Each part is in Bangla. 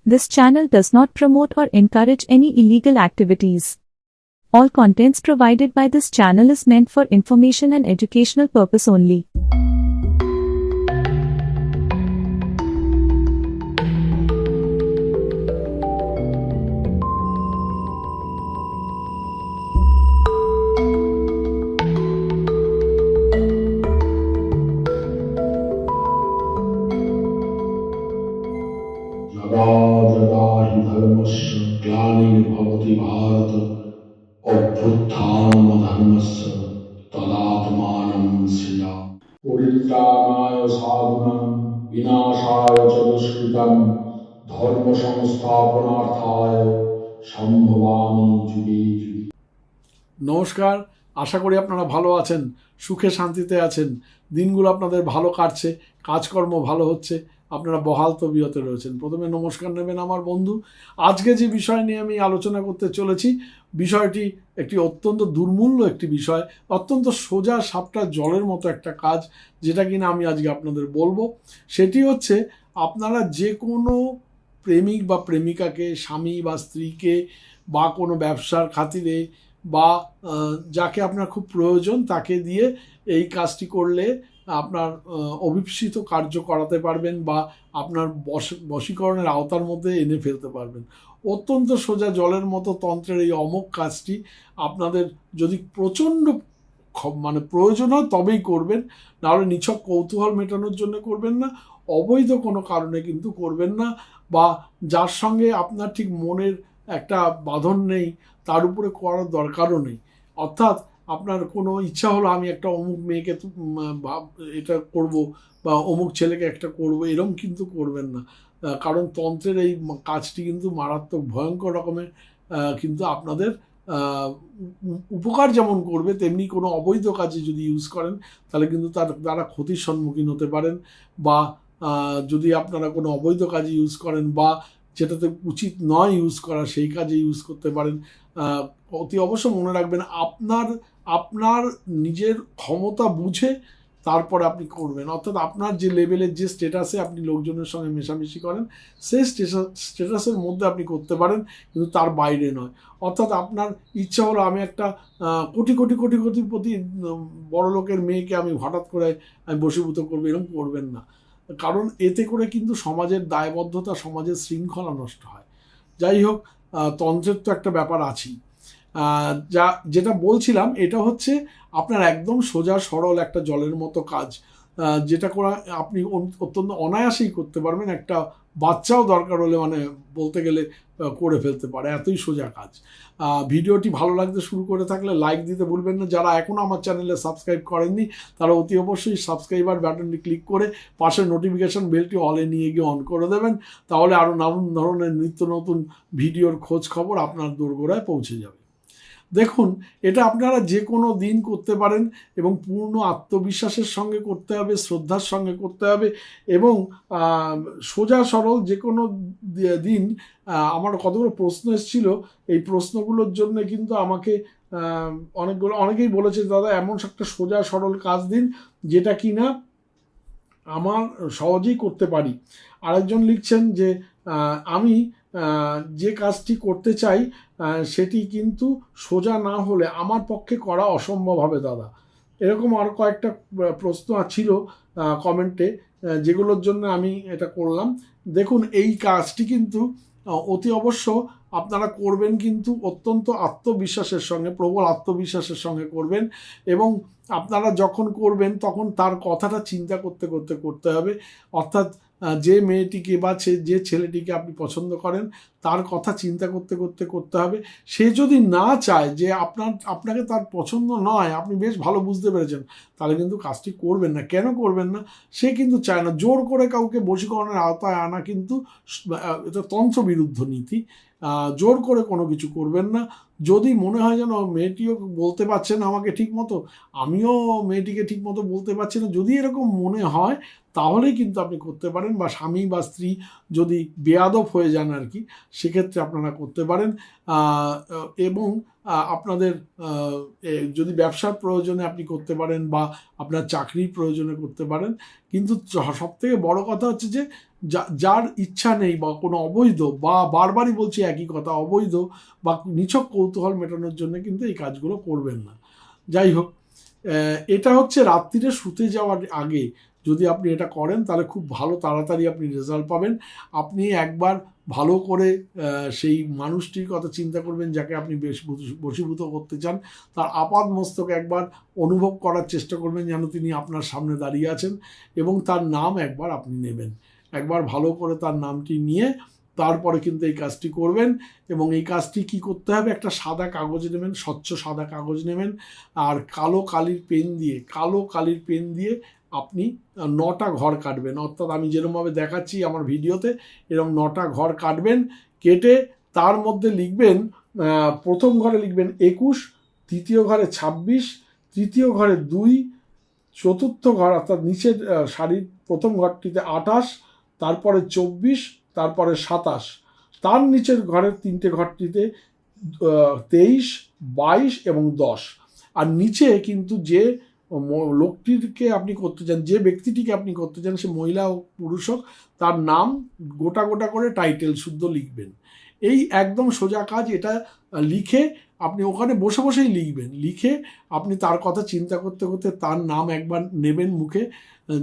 This channel does not promote or encourage any illegal activities. All contents provided by this channel is meant for information and educational purpose only. यदा यदा हि धर्मस्य ग्लानिर्भवति भारत अभ्युत्थानमधर्मस्य तदात्मानं सृजामि। परित्राणाय साधूनां विनाशाय च दुष्कृतां धर्म संस्थापनार्थाय সম্ভবামি যুগে যুগে। নমস্কার, আশা করি আপনারা ভালো আছেন, সুখে শান্তিতে আছেন, দিনগুলো আপনাদের ভালো কাটছে, কাজকর্ম ভালো হচ্ছে, আপনারা বহাল তবিয়তে রয়েছেন। প্রথমে নমস্কার নেবেন আমার বন্ধু। আজকে যে বিষয় নিয়ে আমি আলোচনা করতে চলেছি, বিষয়টি একটি অত্যন্ত দুর্মূল্য একটি বিষয়, অত্যন্ত সোজা সাপটা জলের মতো একটা কাজ, যেটা কিনা আমি আজকে আপনাদের বলবো। সেটি হচ্ছে, আপনারা যে কোনো প্রেমিক বা প্রেমিকাকে, স্বামী বা স্ত্রীকে, বা কোনো ব্যবসার খাতিরে, বা যাকে আপনার খুব প্রয়োজন তাকে দিয়ে এই কাজটি করলে আপনার অভিপ্সিত কার্য করাতে পারবেন, বা আপনার বশীকরণের আওতার মধ্যে এনে ফেলতে পারবেন। অত্যন্ত সোজা জলের মতো তন্ত্রের এই অমোঘ কাজটি আপনাদের যদি প্রচণ্ড প্রয়োজন হয় তবেই করবেন, নাহলে নিছক কৌতূহল মেটানোর জন্য করবেন না, অবৈধ কোনো কারণে কিন্তু করবেন না, বা যার সঙ্গে আপনার ঠিক মনের একটা বাঁধন নেই তার উপরে করার দরকারও নেই। অর্থাৎ আপনার কোনো ইচ্ছা হলো আমি একটা অমুক মেয়েকে এটা করব, বা অমুক ছেলেকে একটা করব, এরকম কিন্তু করবেন না। কারণ তন্ত্রের এই কাজটি কিন্তু মারাত্মক ভয়ঙ্কর রকমের, কিন্তু আপনাদের উপকার যেমন করবে, তেমনি কোনো অবৈধ কাজে যদি ইউজ করেন তাহলে কিন্তু তার দ্বারা ক্ষতির সম্মুখীন হতে পারেন। বা যদি আপনারা কোনো অবৈধ কাজে ইউজ করেন, বা যেটাতে উচিত নয় ইউজ করা, সেই কাজে ইউজ করতে পারেন। অতি অবশ্য মনে রাখবেন, আপনার নিজের ক্ষমতা বুঝে তারপর আপনি করবেন। অর্থাৎ আপনার যে লেভেলের, যে স্ট্যাটাসে আপনি লোকজনের সঙ্গে মেশামেশি করেন, সেই স্ট্যাটাসের মধ্যে আপনি করতে পারেন, কিন্তু তার বাইরে নয়। অর্থাৎ আপনার ইচ্ছা হলো আমি একটা কোটিপতি বড় লোকের মেয়েকে আমি হঠাৎ করে আমি বশীভূত করবো, এরকম করবেন না। কারণ এতে করে কিন্তু সমাজের দায়বদ্ধতা, সমাজের শৃঙ্খলা নষ্ট হয়। যাই হোক, তন্ত্রের তো একটা ব্যাপার আছেই। যেটা বলছিলাম, এটা হচ্ছে আপনার একদম সোজা সরল একটা জলের মতো কাজ, যেটা করা আপনি অত্যন্ত অনায়াসেই করতে পারবেন। একটা বাচ্চাও দরকার হলে বলতে গেলে করে ফেলতে পারে, এতই সোজা কাজ। ভিডিওটি ভালো লাগতে শুরু করে থাকলে লাইক দিতে ভুলবেন না। যারা এখনও আমার চ্যানেলে সাবস্ক্রাইব করেননি তারা অতি অবশ্যই সাবস্ক্রাইবার বাটনটি ক্লিক করে পাশের নোটিফিকেশন বেলটি অলে নিয়ে গিয়ে অন করে দেবেন। তাহলে আরও নানান ধরনের নিত্য নতুন ভিডিওর খোঁজ খবর আপনার দোরগোড়ায় পৌঁছে যাবে। দেখুন, এটা আপনারা যে কোনো দিন করতে পারেন, এবং পূর্ণ আত্মবিশ্বাসের সঙ্গে করতে হবে, শ্রদ্ধার সঙ্গে করতে হবে, এবং সোজা সরল যে কোনো দিন। আমার কতগুলো প্রশ্ন এসেছিল, এই প্রশ্নগুলোর জন্য কিন্তু আমাকে অনেকেই বলেছে, দাদা এমন একটা সোজা সরল কাজ দিন যেটা কিনা আমার সহজেই করতে পারি। আরেকজন লিখছেন যে আমি যে কাজটি করতে চাই সেটি কিন্তু সোজা না হলে আমার পক্ষে করা অসম্ভব হবে দাদা। এরকম আরও কয়েকটা প্রশ্ন ছিল কমেন্টে, যেগুলোর জন্য আমি এটা করলাম। দেখুন, এই কাজটি কিন্তু অতি অবশ্য আপনারা করবেন, কিন্তু অত্যন্ত আত্মবিশ্বাসের সঙ্গে, প্রবল আত্মবিশ্বাসের সঙ্গে করবেন। এবং আপনারা যখন করবেন তখন তার কথাটা চিন্তা করতে হবে। অর্থাৎ যে মেয়েটিকে বা যে ছেলেটিকে আপনি পছন্দ করেন তার কথা চিন্তা করতে হবে। সে যদি না চায়, যে আপনাকে তার পছন্দ নয়, আপনি বেশ ভালো বুঝতে পেরেছেন, তাহলে কিন্তু কাজটি করবেন না। কেন করবেন না? সে কিন্তু চায় না। জোর করে কাউকে বশীকরণের আওতায় আনা কিন্তু এটা তন্ত্রবিরুদ্ধ নীতি। জোর করে কোনো কিছু করবেন না। যদি মনে হয় যেন মেয়েটিও বলতে পারছে না আমাকে ঠিক মতো, আমিও মেয়েটিকে ঠিক মতো বলতে পারছি না, যদি এরকম মনে হয় তাহলেই কিন্তু আপনি করতে পারেন। বা স্বামী বা স্ত্রী যদি বেয়াদব হয়ে যান আর কি, সেক্ষেত্রে আপনারা করতে পারেন। এবং আপনাদের যদি ব্যবসার প্রয়োজনে আপনি করতে পারেন, বা আপনার চাকরির প্রয়োজনে করতে পারেন। কিন্তু সবথেকে বড় কথা হচ্ছে যে যার ইচ্ছা নেই বা কোনো অবৈধ, বা বারবারই বলছি একই কথা, অবৈধ বা নিছক কৌতূহল মেটানোর জন্য কিন্তু এই কাজগুলো করবেন না। যাই হোক, এটা হচ্ছে রাত্রিরে শুতে যাওয়ার আগে যদি আপনি এটা করেন তাহলে খুব ভালো তাড়াতাড়ি আপনি রেজাল্ট পাবেন। আপনি একবার ভালো করে সেই মানুষটির কথা চিন্তা করবেন যাকে আপনি বশীভূত করতে চান, তার আপাদ মস্তক একবার অনুভব করার চেষ্টা করবেন যেন তিনি আপনার সামনে দাঁড়িয়ে আছেন, এবং তার নাম একবার আপনি নেবেন। একবার ভালো করে তার নামটি নিয়ে তারপরে কিন্তু এই কাজটি করবেন। এবং এই কাজটি কি করতে হবে, একটা সাদা কাগজ নেবেন, স্বচ্ছ সাদা কাগজ নেবেন, আর কালো কালির পেন দিয়ে আপনি 9টা ঘর কাটবেন। অর্থাৎ আমি যেরকমভাবে দেখাচ্ছি আমার ভিডিওতে, এরকম 9টা ঘর কাটবেন। কেটে তার মধ্যে লিখবেন, প্রথম ঘরে লিখবেন 21, দ্বিতীয় ঘরে 26, তৃতীয় ঘরে 2, চতুর্থ ঘর অর্থাৎ নিচের সারির প্রথম ঘরটিতে 28, তারপরে 24, তারপরে 27, তার নিচের ঘরের 3টে ঘরটিতে 23, 22 এবং 10। আর নিচে কিন্তু যে লোকটিকে আপনি করতে চান, যে ব্যক্তিটিকে আপনি করতে চান, সে মহিলা হোক পুরুষ হোক, তার নাম গোটা গোটা করে টাইটেল শুদ্ধ লিখবেন। এই একদম সোজা কাজ। এটা লিখে আপনি ওখানে বসে বসেই লিখবেন। লিখে আপনি তার কথা চিন্তা করতে করতে তার নাম একবার নেবেন মুখে,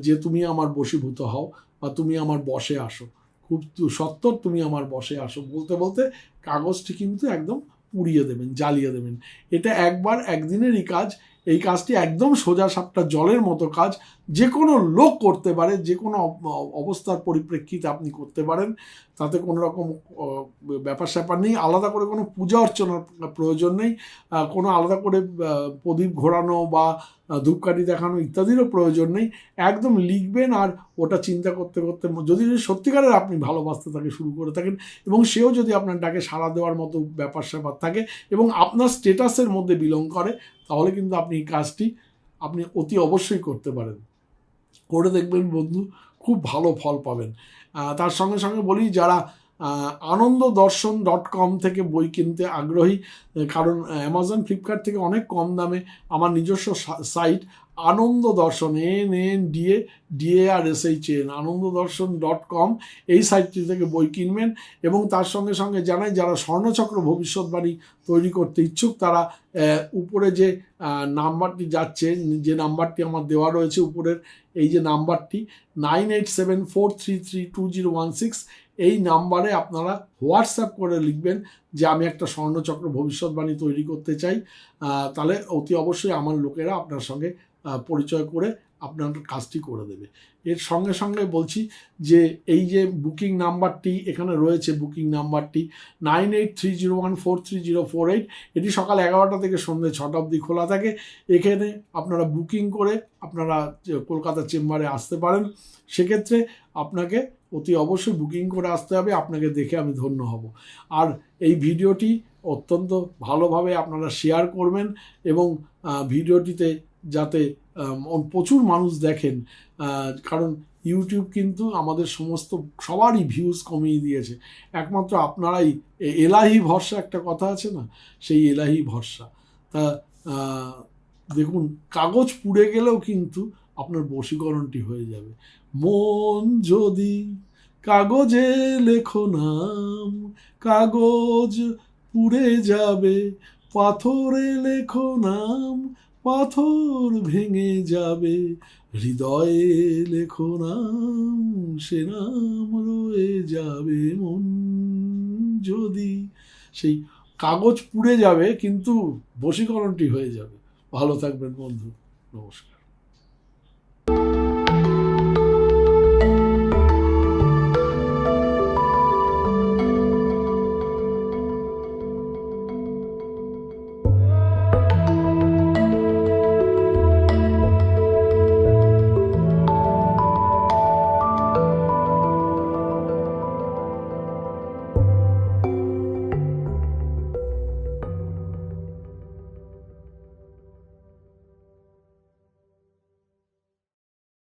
যে তুমি আমার বশীভূত হও বা তুমি আমার বশে আসো, খুব সত্তর তুমি আমার বশে আসো বলতে বলতে কাগজটি কিন্তু একদম পুড়িয়ে দেবেন, জ্বালিয়ে দেবেন। এটা একদিনেরই কাজ। এই কাজটি একদম সোজা সাপটা জলের মতো কাজ, যে কোনো লোক করতে পারে, যে কোনো অবস্থার পরিপ্রেক্ষিতে আপনি করতে পারেন। তাতে কোনো রকম ব্যাপার স্যাপার নেই, আলাদা করে কোনো পূজা অর্চনার প্রয়োজন নেই, কোনো আলাদা করে প্রদীপ ঘোরানো বা ধূপকাঠি দেখানো ইত্যাদিরও প্রয়োজন নেই। একদম লিখবেন, আর ওটা চিন্তা করতে করতে যদি সত্যিকারের আপনি ভালোবাসতে তাকে শুরু করে থাকেন, এবং সেও যদি আপনার ডাকে সাড়া দেওয়ার মতো ব্যাপার স্যাপার থাকে এবং আপনার স্টেটাসের মধ্যে বিলং করে, তাহলে কিন্তু আপনি এই কাজটি আপনি অতি অবশ্যই করতে পারেন। করে দেখবেন বন্ধু, খুব ভালো ফল পাবেন। তার সঙ্গে সঙ্গে বলি, যারা ananddarshan.com থেকে বই কিনতে আগ্রহী, কারণ অ্যামাজন ফ্লিপকার্ট থেকে অনেক কম দামে আমার নিজস্ব সাইট আনন্দ দর্শন ANNDARSHN ananddarshan.com, এই সাইটটি থেকে বই কিনবেন। এবং তার সঙ্গে সঙ্গে জানাই, যারা স্বর্ণচক্র ভবিষ্যৎবাণী তৈরি করতে ইচ্ছুক, তারা উপরে যে নাম্বারটি যাচ্ছে, যে নাম্বারটি আমার দেওয়া রয়েছে উপরের, এই যে নাম্বারটি 9874332016, এই নাম্বারে আপনারা হোয়াটসঅ্যাপ করে লিখবেন যে আমি একটা স্বর্ণচক্র ভবিষ্যৎবাণী তৈরি করতে চাই। তাহলে অতি অবশ্যই আমার লোকেরা আপনার সঙ্গে পরিচয় করে আপনার কাজটি করে দেবে। এর সঙ্গে সঙ্গে বলছি যে এই যে বুকিং নাম্বারটি এখানে রয়েছে, বুকিং নাম্বারটি 9830143048, এটি সকাল 11টা থেকে সন্ধ্যে 6টা অবধি খোলা থাকে। এখানে আপনারা বুকিং করে আপনারা কলকাতা চেম্বারে আসতে পারেন। সেক্ষেত্রে আপনাকে অতি অবশ্যই বুকিং করে আসতে হবে, আপনাকে দেখে আমি ধন্য হব। আর এই ভিডিওটি অত্যন্ত ভালোভাবে আপনারা শেয়ার করবেন, এবং ভিডিওটিতে যাতে প্রচুর মানুষ দেখেন, কারণ ইউটিউব কিন্তু আমাদের সবারই ভিউজ কমিয়ে দিয়েছে। একমাত্র আপনারাই এলাহি ভরসা, একটা কথা আছে না, সেই এলাহি ভরসা। তা দেখুন, কাগজ পুড়ে গেলেও কিন্তু আপনার বশীকরণটি হয়ে যাবে। মন যদি কাগজে লেখো নাম, কাগজ পুড়ে যাবে, পাথরে লেখো নাম, পাথর ভেঙে যাবে, হৃদয়ে লেখো নাম, সে নাম রয়ে যাবে। মন যদি, সেই কাগজ পুড়ে যাবে কিন্তু বশীকরণটি হয়ে যাবে। ভালো থাকবেন বন্ধু, নমস্কার।